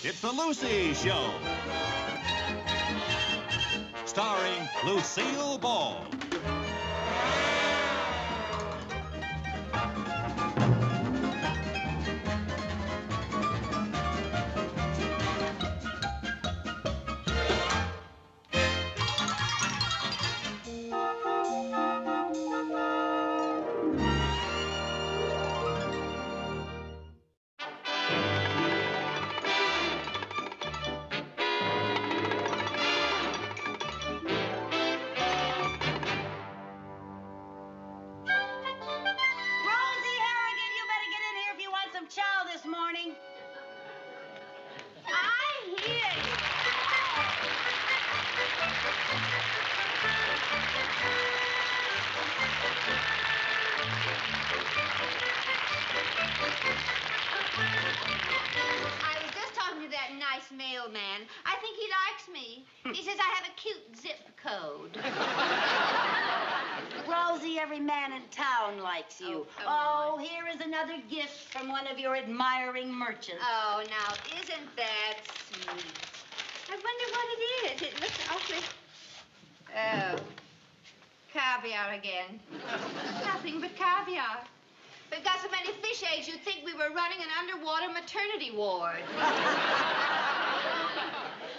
It's the Lucy Show. Starring Lucille Ball. Mailman. I think he likes me. He says I have a cute zip code. Rosie, every man in town likes you. Oh, here is another gift from one of your admiring merchants. Oh, now, isn't that sweet? I wonder what it is. It looks awfully... Oh, caviar again. Nothing but caviar. We've got so many fish eggs, you'd think we were running an underwater maternity ward.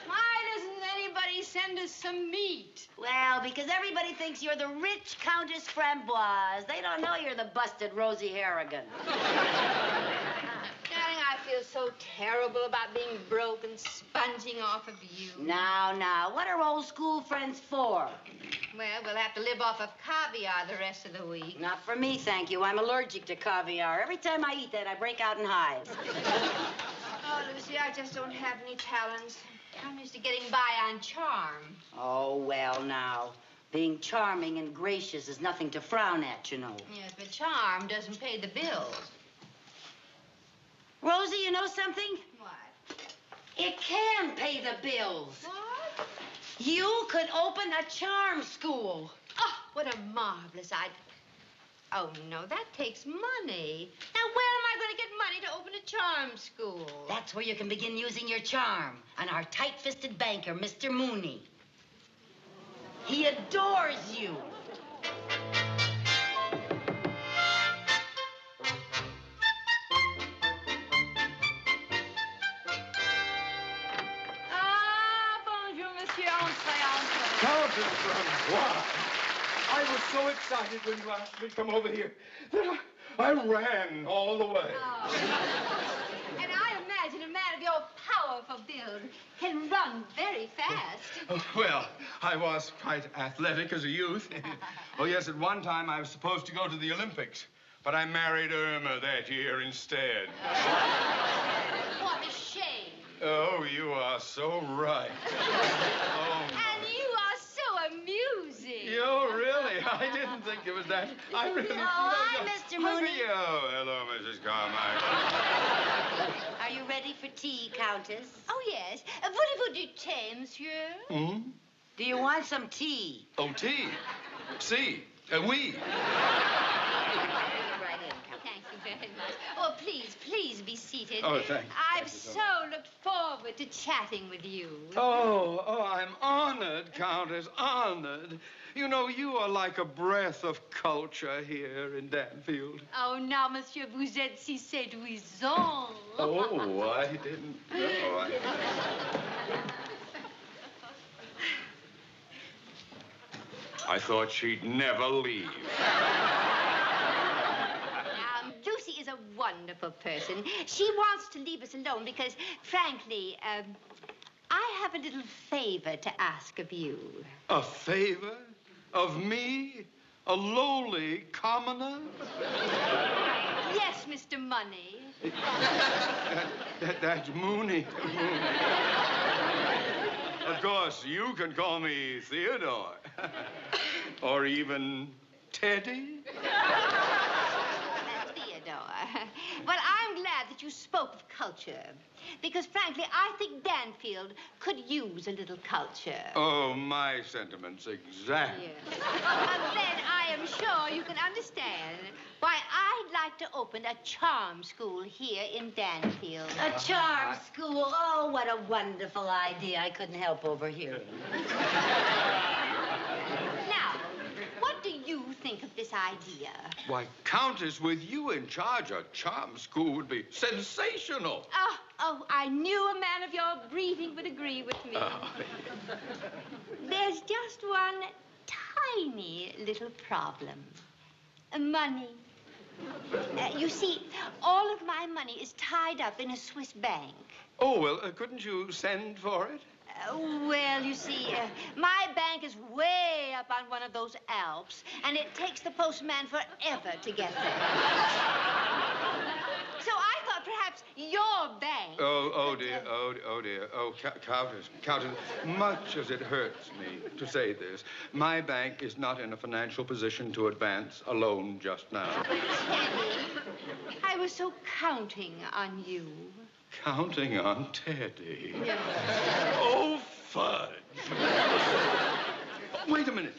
Why doesn't anybody send us some meat? Well, because everybody thinks you're the rich Countess Framboise. They don't know you're the busted Rosie Harrigan. Darling, I feel so terrible about being broke and sponging off of you. Now, what are old school friends for? Well, we'll have to live off of caviar the rest of the week. Not for me, thank you. I'm allergic to caviar. Every time I eat that, I break out in hives. Oh, Lucy, I just don't have any talents. I'm used to getting by on charm. Oh, well, now. Being charming and gracious is nothing to frown at, you know. Yes, but charm doesn't pay the bills. Rosie, you know something? What? It can pay the bills. What? You could open a charm school. Oh, what a marvelous idea. Oh, no, that takes money. Now, where am I going to get money to open a charm school? That's where you can begin using your charm on our tight-fisted banker, Mr. Mooney. He adores you. Countess Framboise, I was so excited when you asked me to come over here that I ran all the way. Oh. And I imagine a man of your powerful build can run very fast. Oh, well, I was quite athletic as a youth. Oh, yes, at one time I was supposed to go to the Olympics, but I married Irma that year instead. What a shame. Oh, you are so right. Oh, and you are so amusing. Oh, really? I didn't think it was that. I really... Oh, hi, Mr. Mooney. Oh, hello, Mrs. Carmichael. Are you ready for tea, Countess? Oh, yes. Voulez-vous du thé, monsieur? Hmm? Do you want some tea? Oh, tea. Si. Oui. Right in, Countess. Thank you very much. Oh, please be seated. Oh, thank you. I've so looked forward to chatting with you. Oh, I'm honored, Countess, honored. You know, you are like a breath of culture here in Danfield. Oh, now, monsieur, vous êtes si séduisant. Oh, I didn't know. I thought she'd never leave. Lucy is a wonderful person. She wants to leave us alone because, frankly, I have a little favor to ask of you. A favor? Of me? A lowly commoner? Yes, Mr. Money. That's Mooney. Of course, you can call me Theodore. Or even Teddy. Theodore. Well, I'm glad that that you spoke of culture. Because, frankly, I think Danfield could use a little culture. Oh, my sentiments, exactly. Yes. Then I am sure you can understand why I'd like to open a charm school here in Danfield. A charm school. Oh, what a wonderful idea. I couldn't help overhearing. Now, what do you think of this idea? Why, Countess, with you in charge, a charm school would be sensational. Oh, I knew a man of your breeding would agree with me. There's just one tiny little problem. Money. You see, all of my money is tied up in a Swiss bank. Oh, well, couldn't you send for it? Well, you see, my bank is way up on one of those Alps, and it takes the postman forever to get there. So I thought perhaps your bank... Oh, dear, oh, dear. Oh, Countess, much as it hurts me to say this, my bank is not in a financial position to advance a loan just now. Teddy, I was so counting on you. Counting on Teddy. Yes. Oh, fudge. Wait a minute.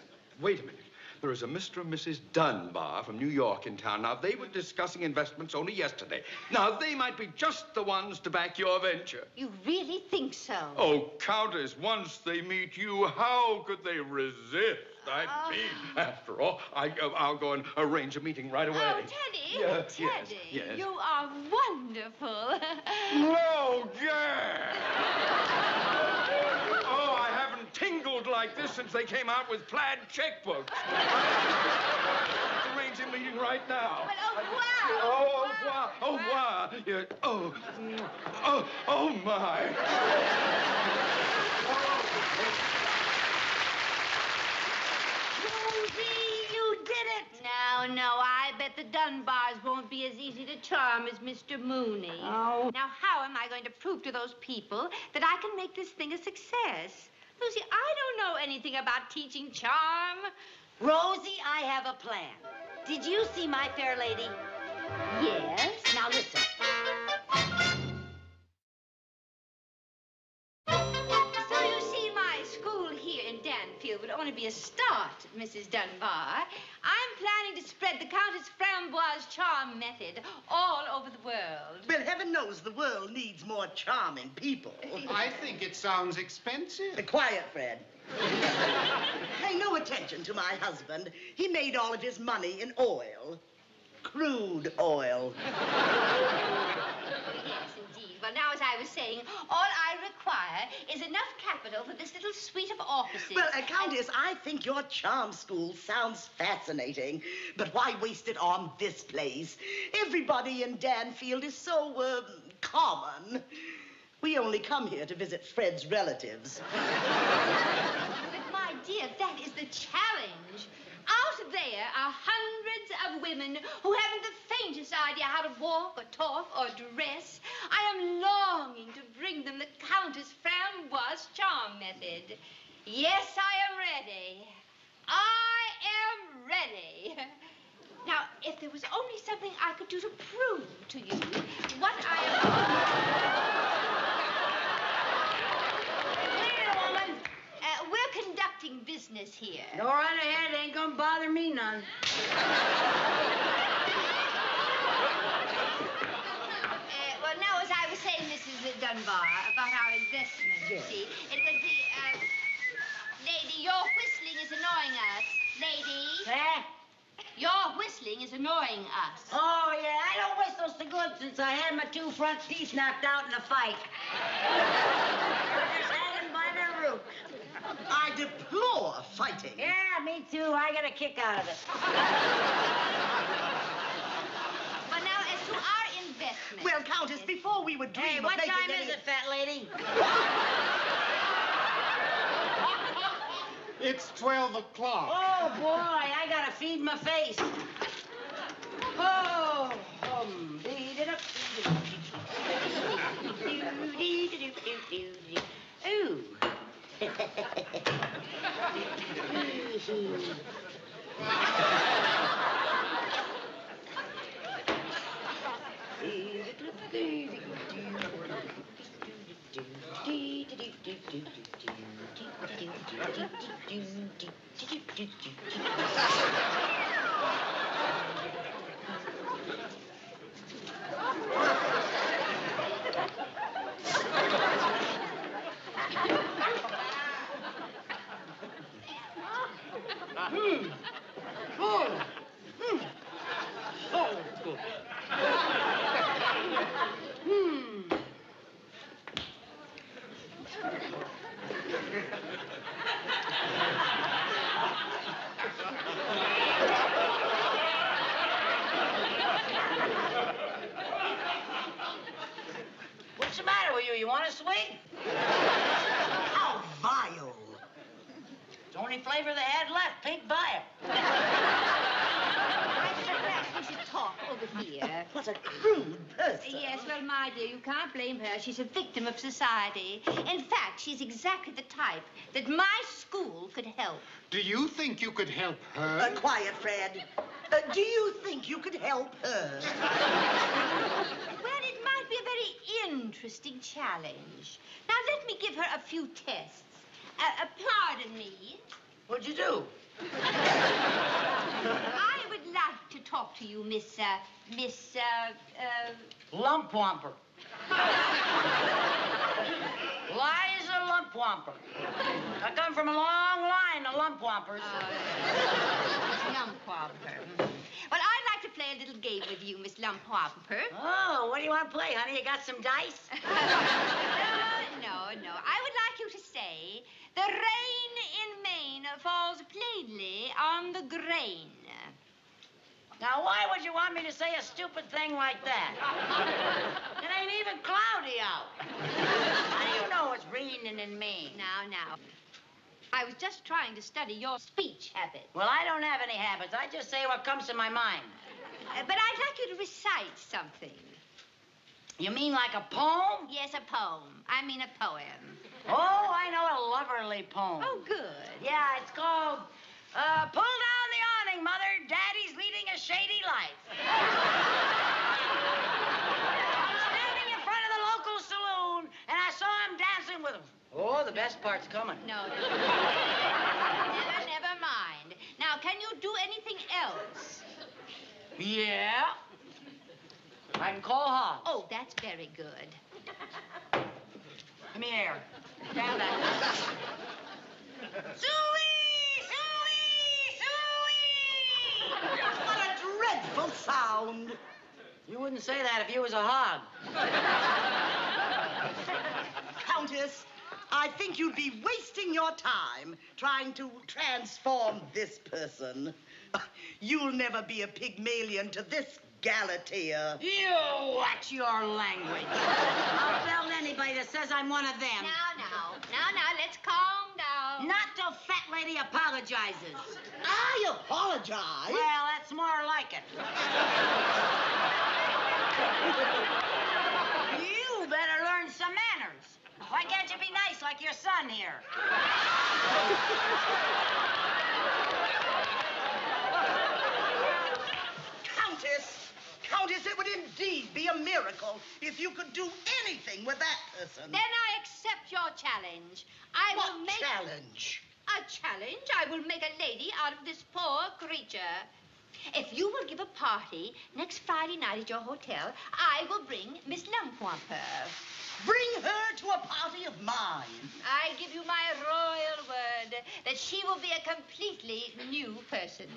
There is a Mr. and Mrs. Dunbar from New York in town. Now, they were discussing investments only yesterday. Now, they might be just the ones to back your venture. You really think so? Oh, Countess, once they meet you, how could they resist? I mean, after all, I'll go and arrange a meeting right away. Oh, Teddy. Yes, Teddy, yes. you are wonderful. Oh, yeah. Oh, I haven't tingled like this since they came out with plaid checkbooks. Let's arrange a meeting right now. But, oh, wow. Oh, wow. Yeah. Oh, my. Rosie, you did it. No, I bet the Dunbars won't be as easy to charm as Mr. Mooney. Oh. Now, how am I going to prove to those people that I can make this thing a success? Lucy, I don't know anything about teaching charm. Rosie, I have a plan. Did you see my fair lady? Yes. Now listen. So you see, my school here in Danfield would only be a start, Mrs. Dunbar. I'm planning to spread the Countess Framboise charm method all over the world. Well, heaven knows the world needs more charming people. I think it sounds expensive. Quiet, Fred. Pay no attention to my husband. He made all of his money in oil. Crude oil. Yes, indeed. Well, now, as I was saying, all I require is enough capital for this little suite of offices. Well, Countess, I think your charm school sounds fascinating, but why waste it on this place? Everybody in Danfield is so, common. We only come here to visit Fred's relatives. But, my dear, that is the challenge. Out there are hundreds of women who haven't the faintest idea how to walk or talk or dress. I am longing to bring them the Countess Framboise charm method. Yes, I am ready. I am ready. Now, if there was only something I could do to prove to you what I am... Wait a minute, woman. We're conducting business here. Go right ahead. Ain't gonna bother me none. Well, now, as I was saying, Mrs. Dunbar, about our investment, you see, it would be, lady, your whistling is annoying us. Lady, your whistling is annoying us. Oh, yeah, I don't whistle so good since I had my two front teeth knocked out in a fight. Just had them by their roots. I deplore fighting. Yeah, me too. I got a kick out of it. But now, as to our investment... Well, Countess, before we would dream Hey, of what making time any... is it, fat lady? It's 12 o'clock. Oh, boy, I gotta feed my face. Oh, beat it up. Ooh. What's the matter with you? You want a sweet? How vile. It's the only flavor they had left, pink bile. I think perhaps we should talk over here. What a crude person. Yes, well, my dear, you can't blame her. She's a victim of society. In fact, she's exactly the type that my school could help. Do you think you could help her? Quiet, Fred. Do you think you could help her? Well, it might be a very interesting challenge. Now, let me give her a few tests. Pardon me. What'd you do? I would like to talk to you, Miss Lumpwomper. Liza Lumpwomper. I come from a long line of lumpwompers. Lumpwomper. Well, I'd like to play a little game with you, Miss Lumpwomper. Oh, what do you want to play, honey? You got some dice? No. I would like you to say, the rain in Maine falls plainly on the grain. Now, why would you want me to say a stupid thing like that? It ain't even cloudy out. How do you know it's raining in Maine? Now. I was just trying to study your speech habit. Well, I don't have any habits. I just say what comes to my mind. But I'd like you to recite something. You mean like a poem? Yes, a poem. I mean a poem. Oh, I know a loverly poem. Oh, good. Yeah, it's called, Pull Down the Awning, Mother. Daddy's leading a shady life. I was standing in front of the local saloon, and I saw him dancing with him. Oh, the best part's coming. No. Never mind. Now, can you do anything else? Yeah. I can call Hobbs. Oh, that's very good. Come here. Stand back. Suey! What a dreadful sound. You wouldn't say that if you was a hog. Countess, I think you'd be wasting your time trying to transform this person. You'll never be a Pygmalion to this Galatea. You watch your language. I'll tell anybody that says I'm one of them. Now, let's calm down. Not till fat lady apologizes. I apologize. Well, that's more like it. You better learn some manners. Why can't you be nice like your son here? Countess, it would indeed be a miracle if you could do anything with that person. Then I accept your challenge. I will make... challenge? A challenge? I will make a lady out of this poor creature. If you will give a party next Friday night at your hotel, I will bring Miss Lumpwomper. Bring her to a party of mine. I give you my royal word that she will be a completely new person.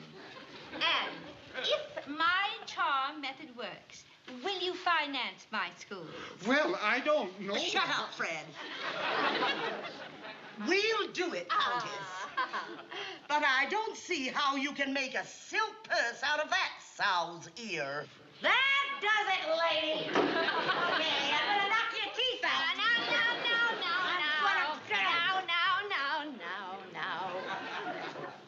And if my charm method works, will you finance my school? Well, I don't know. Shut up, Fred. We'll do it, Countess. But I don't see how you can make a silk purse out of that sow's ear. That does it, lady. Okay, I'm gonna knock your teeth out. Now.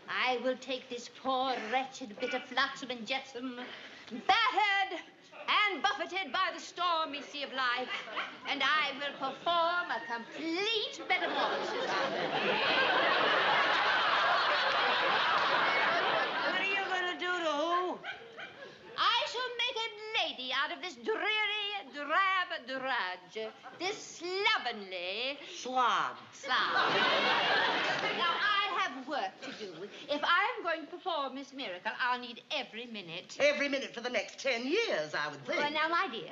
I will take this poor, wretched bit of flotsam and jetsam, battered and buffeted by the stormy sea of life, and I will perform a complete metamorphosis. What are you gonna do to who? I shall make a lady out of this dreary have drudge, this slovenly Slob. slob. Now, I have work to do. If I'm going to perform this miracle, I'll need every minute. Every minute for the next 10 years, I would think. Well, now, my dear,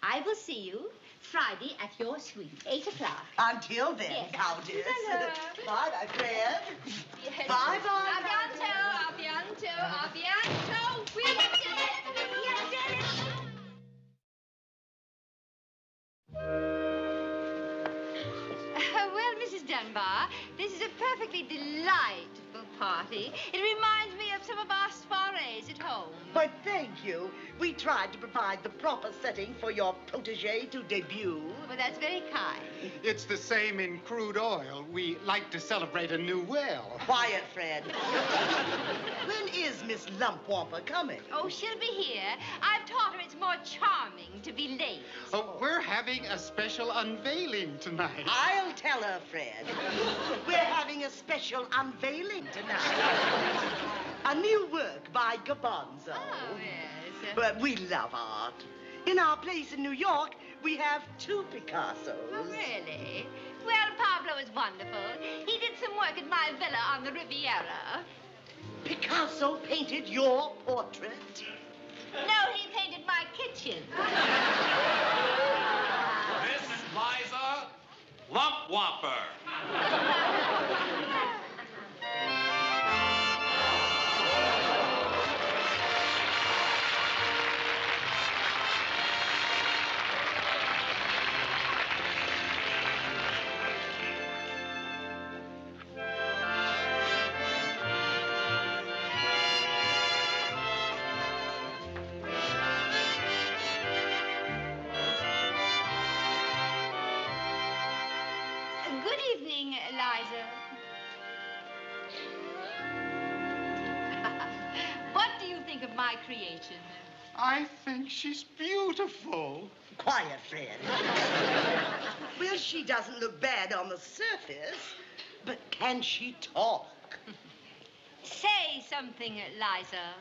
I will see you Friday at your suite, 8 o'clock. Until then, Yes. Countess. Hello. Bye, my friend. Yes. Bye-bye. A bientôt. We did it. We did it. Well, Mrs. Dunbar, this is a perfectly delightful party. It reminds me of some of our soirees at home. But thank you. We tried to provide the proper setting for your protege to debut. Well, that's very kind. It's the same in crude oil. We like to celebrate a new well. Quiet, Fred. When is Miss Lumpwamper coming? Oh, she'll be here. I've taught her it's more charming to be late. Oh, we're having a special unveiling tonight. I'll tell her, Fred. We're having a special unveiling tonight. A new work by Garbanzo. Oh, yes. But we love art. In our place in New York, we have 2 Picassos. Oh, really? Well, Pablo is wonderful. He did some work at my villa on the Riviera. Picasso painted your portrait? No, he painted my kitchen. Miss Liza Lumpwamper. Good evening, Eliza. What do you think of my creation? I think she's beautiful. Quiet, Fred. Well, she doesn't look bad on the surface, but can she talk? Say something, Eliza.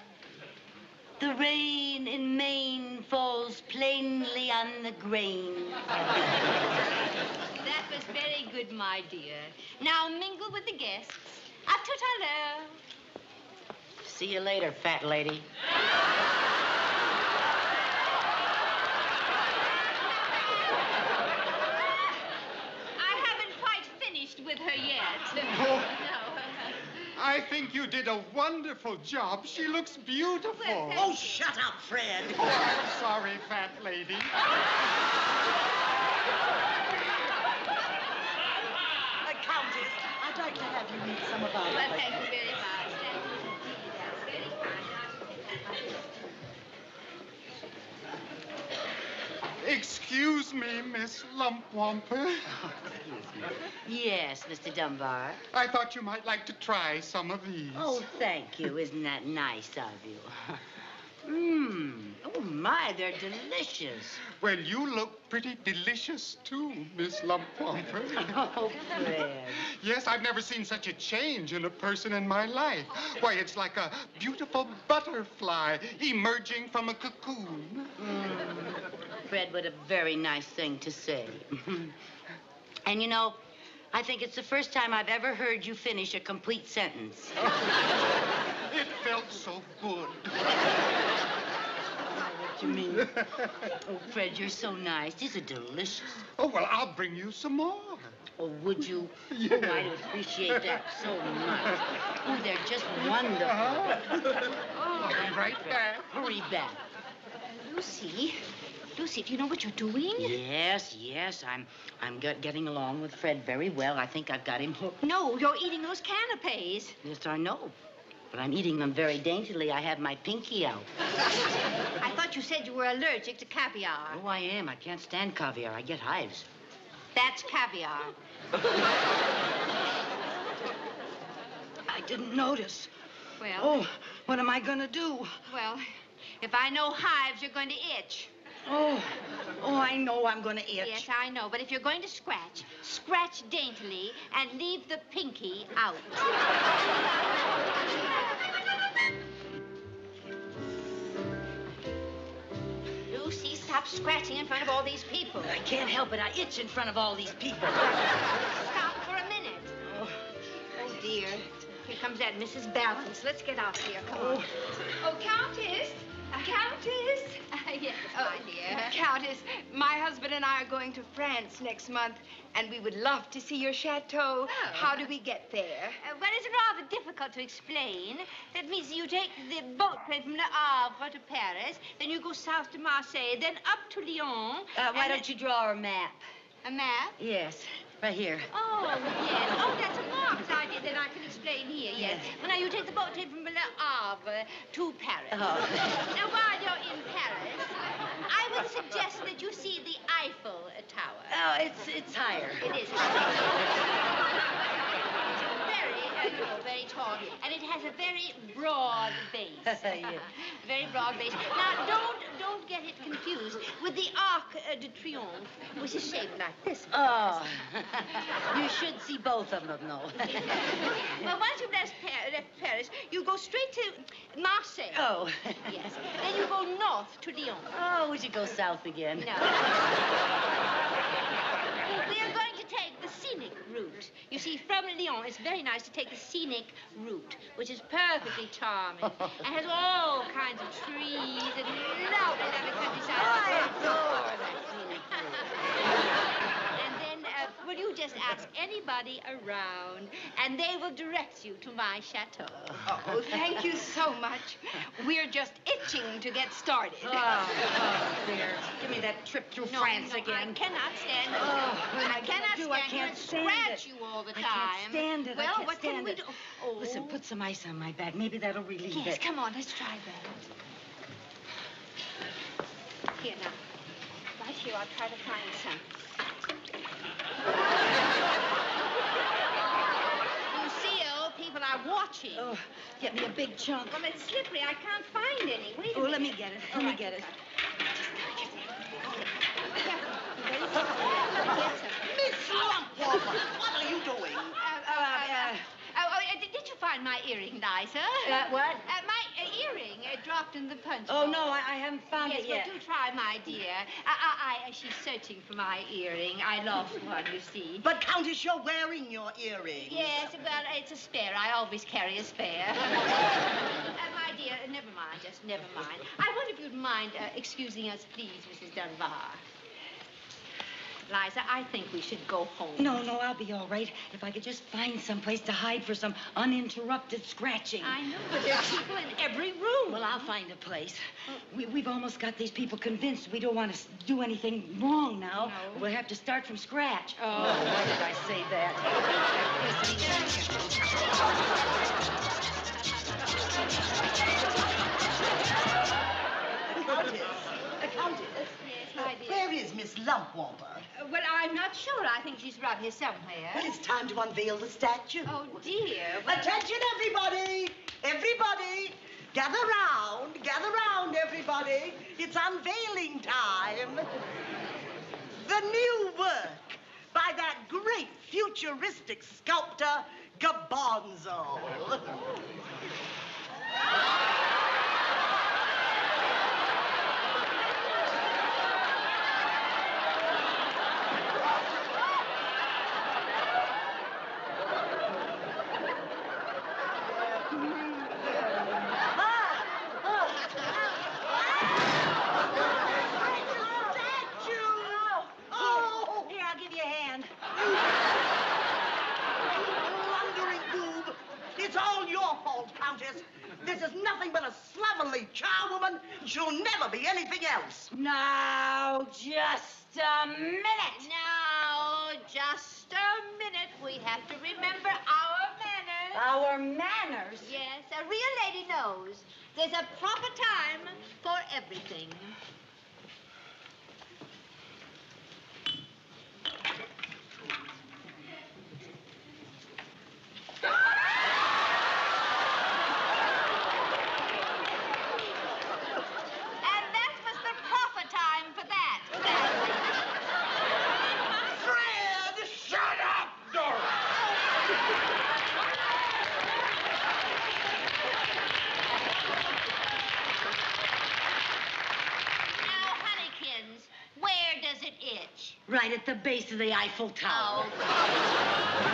The rain in Maine falls plainly on the grain. That was very good, my dear. Now mingle with the guests. A tout à l'heure. See you later, fat lady. I haven't quite finished with her yet. Oh. No. I think you did a wonderful job. She looks beautiful. Well, Oh, shut up, Fred. Oh, I'm sorry, fat lady. Countess, I'd like to have you meet some of our... Well, thank you very much. Thank you. That's very kind. Excuse me, Miss Lumpwamper. Yes, Mr. Dunbar. I thought you might like to try some of these. Oh, thank you. Isn't that nice of you? Oh, my, they're delicious. Well, you look pretty delicious, too, Miss Lumpwamper. Oh, Fred. Yes, I've never seen such a change in a person in my life. Why, it's like a beautiful butterfly emerging from a cocoon. Fred, what a very nice thing to say. And you know, I think it's the first time I've ever heard you finish a complete sentence. It felt so good. What you mean? Oh, Fred, you're so nice. These are delicious. Oh, well, I'll bring you some more. Oh, would you? Yeah. Oh, I'd appreciate that so much. Oh, they're just wonderful. I'll be right back. Hurry back. Lucy, do you know what you're doing? Yes, I'm getting along with Fred very well. I think I've got him hooked. No, you're eating those canapes. Yes, I know. But I'm eating them very daintily. I have my pinky out. I thought you said you were allergic to caviar. Oh, I am. I can't stand caviar. I get hives. That's caviar. I didn't notice. Well, Oh, what am I going to do? well, if I know hives, you're going to itch. Oh, I know I'm going to itch. Yes, I know. But if you're going to scratch, scratch daintily and leave the pinky out. Lucy, stop scratching in front of all these people. beautiful. I can't help it. I itch in front of all these people. Stop for a minute. Oh dear. Here comes that Mrs. Balance. Let's get out here. Come on. Oh, Countess. Countess. Yes, my dear. Countess, my husband and I are going to France next month, and we would love to see your chateau. Oh. How do we get there? Well, it's rather difficult to explain. That means you take the boat train from Le Havre to Paris, then you go south to Marseille, then up to Lyon. Why don't you draw a map? A map? Yes, right here. Oh, yes. Oh, that's a marvelous idea. Then I can explain here, yes. Well, now, you take the boat train from Le Havre to Paris. Oh. Now, while you're in Paris, I would suggest that you see the Eiffel Tower. Oh, it's higher. It is. Very tall, and it has a very broad base. Yeah. Very broad base. Now, don't get it confused with the Arc de Triomphe, which is shaped like this. Oh. You should see both of them, though. Well, once you've left Paris, you go straight to Marseille. Oh. Yes. Then you go north to Lyon. Oh, we should go south again. No. We are going to take the scenic route. You see, from Lyon, it's very nice to take the scenic route, which is perfectly charming and has all kinds of trees and lovely countryside. I adore that scenic route. And then, well, you just ask anybody around, and they will direct you to my chateau. Oh, thank you so much. We're just itching to get started. Oh, dear. Give me that trip through France again. I cannot stand it. I cannot stand I it. can't And stand scratch it. you all the time. I can't stand it. Well, I can't what stand can we it. do? Oh. Listen, put some ice on my back. Maybe that'll relieve Yes, it. come on, let's try that. Here now. Right here, I'll try to find some. Lucille, people are watching. Oh, get me a big chunk. Well, it's slippery. I can't find any. Wait a Oh, minute. let me get it. Let me get it. Miss Lumpwalker, what are you doing? Did you find my earring, Liza? What? My earring dropped in the punch Oh, bowl. no, I haven't found Yes, it yet. well, do try, my dear. She's searching for my earring. I lost one, you see. But, Countess, you're wearing your earrings. Yes, well, it's a spare. I always carry a spare. My dear, never mind, just never mind. I wonder if you'd mind excusing us, please, Mrs. Dunbar. Liza, I think we should go home. No, I'll be all right. If I could just find some place to hide for some uninterrupted scratching. I know, but there are people in every room. Well, I'll find a place. We've almost got these people convinced we don't want to do anything wrong now. No. We'll have to start from scratch. Oh. Why did I say that? Countess, Yes, my dear. where is Miss Lumpwalker? Well, I'm not sure. I think she's around here somewhere. Well, it's time to unveil the statue. Oh, dear. Well, Attention, everybody! Everybody! Gather round, everybody. It's unveiling time. The new work by that great futuristic sculptor, Gabonzo. Here, I'll give you a hand. Blundering boob. It's all your fault, Countess. This is nothing but a slovenly charwoman. She'll never be anything else. Now, just a minute. now, just a minute. We have to remember our manners. Our manners. Yes, a real lady knows. There's a proper time for everything. And that was the proper time for that. Fred, shut up! right at the base of the Eiffel Tower. Oh.